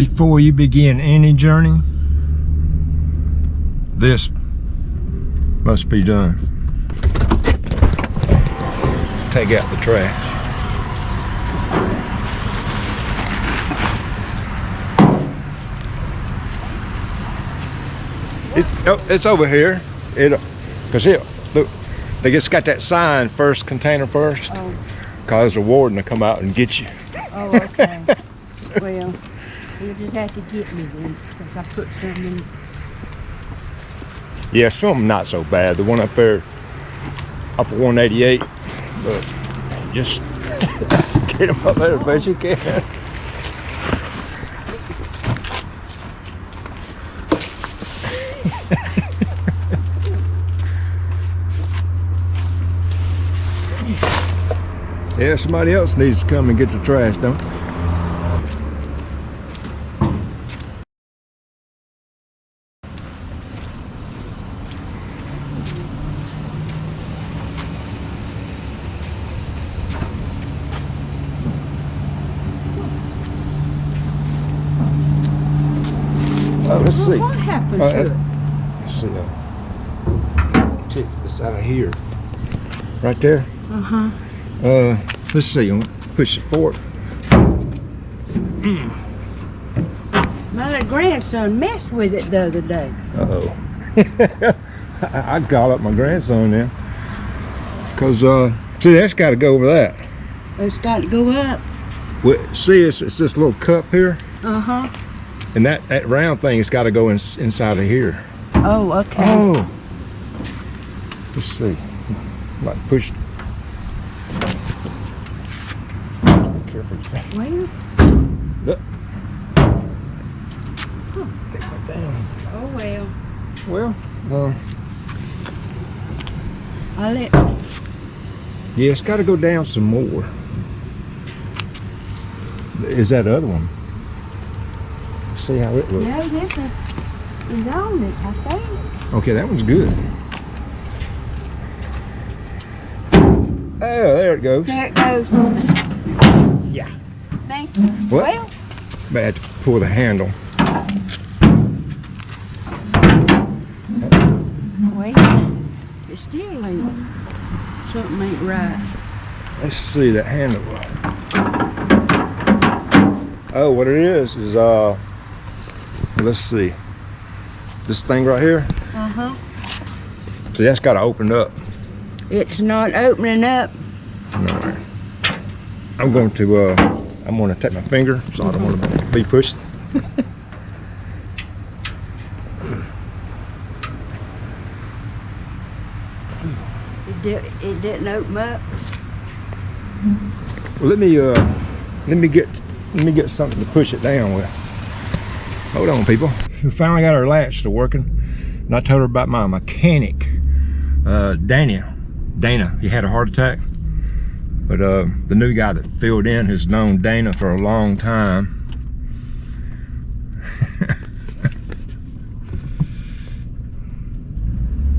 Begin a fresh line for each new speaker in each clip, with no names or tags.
Before you begin any journey, this must be done. Take out the trash. It's over here. Because look, they just got that sign, first container first.
Oh.
Cause the warden to come out and get you.
Oh, okay. Well, you'll just have to get me then, because I put some in.
Yeah, some of them not so bad. The one up there off of 188, but just get them up there as best you can. Yeah, somebody else needs to come and get the trash, don't they? Oh, let's see.
What happened to it?
Let's see. Check this out of here. Right there.
Uh-huh.
Let's see. I'm gonna push it forward.
My little grandson messed with it the other day.
Uh-oh. I'd call up my grandson then. Cause see, that's got to go over that.
It's got to go up.
Well, see, it's this little cup here,
Uh-huh.
and that round thing has got to go inside of here.
Oh, okay.
Oh. Let's see. Like push. Careful.
Well.
Look. It went down.
Oh, well.
Well,
I'll let.
yeah, it's got to go down some more. Is that other one? See how it looks.
No, this is on it, I think.
Okay, that one's good. Oh, there it goes.
There it goes.
Yeah.
Thank you.
What?
Well,
Bad to pull the handle.
wait. It still ain't. Something ain't right.
Let's see that handle. Oh, what it is let's see. This thing right here.
Uh-huh.
See, that's got to open up.
It's not opening up.
No. I'm going to take my finger, so I don't want to be pushed.
It didn't open up.
Well, let me get something to push it down with. Hold on, people. We finally got our latch to working, and I told her about my mechanic, Dana. He had a heart attack, but the new guy that filled in has known Dana for a long time.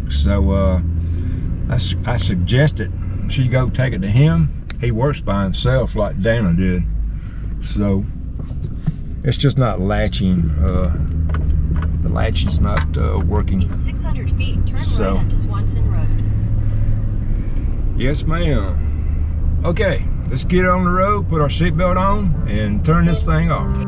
So I suggested she go take it to him. He works by himself like Dana did. So it's just not latching. The latch is not working.
In 600 feet, turn
So.
right onto Swanson Road.
Yes, ma'am. Okay, let's get on the road, put our seatbelt on, and turn this thing off.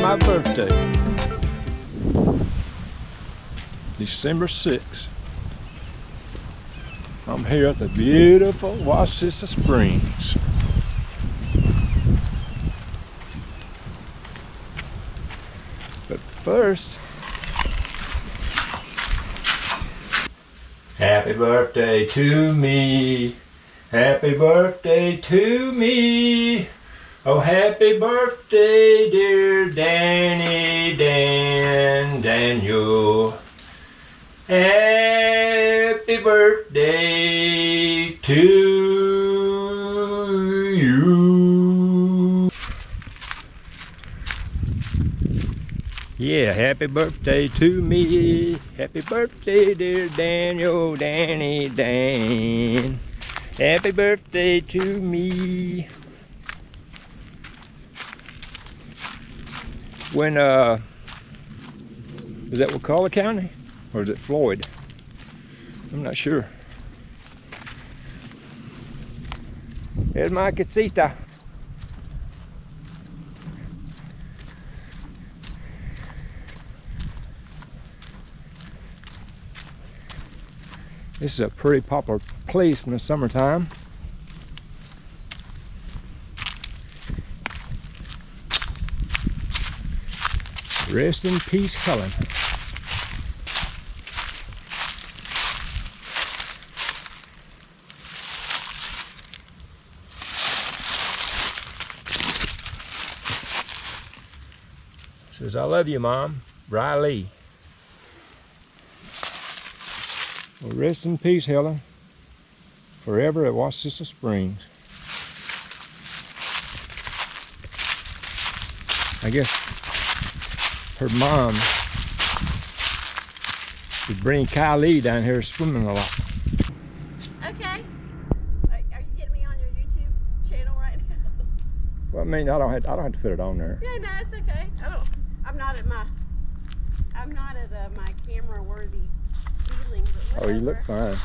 My birthday, December 6th. I'm here at the beautiful Wassissa Springs. But first, happy birthday to me. Happy birthday to me. Oh, happy birthday, dear Danny Daniel. Happy birthday to you. Yeah, happy birthday to me. Happy birthday, dear Daniel, Danny Dan. Happy birthday to me. When, is that Wakulla County? Or is it Floyd? I'm not sure. Here's my casita. This is a pretty popular place in the summertime. Rest in peace, Helen. Says, I love you, Mom. Riley. Well, rest in peace, Helen. Forever at Wassissa Springs. I guess her mom is bringing Kylie down here swimming a lot.
Okay. Are you getting me on your YouTube channel right now?
Well, I mean, I don't have to put it on there.
Yeah, no, it's okay. I'm not at my camera worthy feeling, but whatever.
Oh, you look fine.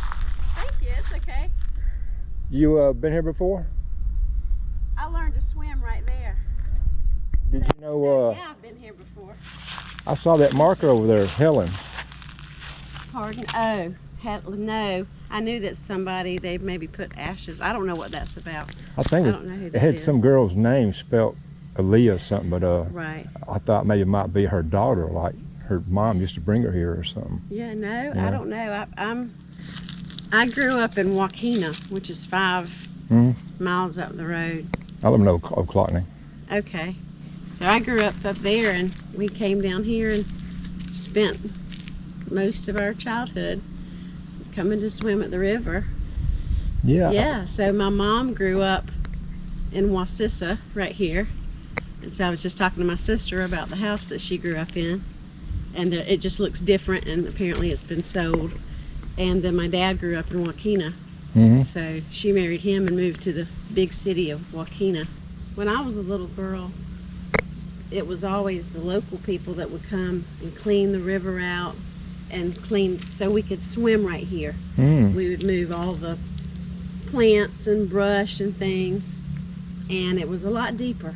Thank you. It's okay.
You been here before?
I learned to swim right there.
Did you know?
Yeah, I've been here before.
I saw that marker over there, Helen.
Pardon? Oh, no. I knew that somebody, they maybe put ashes. I don't know what that's about.
I think
I don't know who
it
that
had
is.
some girl's name spelled Aaliyah or something, but
Right.
I thought maybe it might be her daughter, like her mom used to bring her here or something.
Yeah, no,
Yeah.
I don't know. I grew up in Wakena, which is 5 miles up the road.
I live in Oclocney.
Okay. So I grew up there, and we came down here and spent most of our childhood coming to swim at the river.
Yeah.
Yeah, so my mom grew up in Wassissa right here. And so I was just talking to my sister about the house that she grew up in. And it just looks different, and apparently it's been sold. And then my dad grew up in Wakena. So she married him and moved to the big city of Wakena. When I was a little girl, it was always the local people that would come and clean the river out and clean so we could swim right here. We would move all the plants and brush and things, and it was a lot deeper.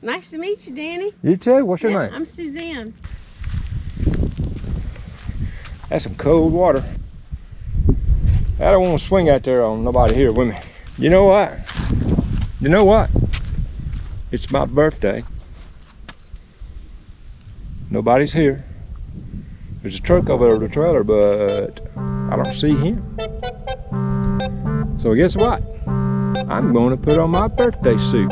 Nice to meet you, Danny.
You too? What's your
Yeah,
name?
I'm Suzanne.
That's some cold water. I don't want to swing out there on nobody here with me. You know what? You know what? It's my birthday. Nobody's here. There's a truck over there with a trailer, but I don't see him. So guess what? I'm going to put on my birthday suit.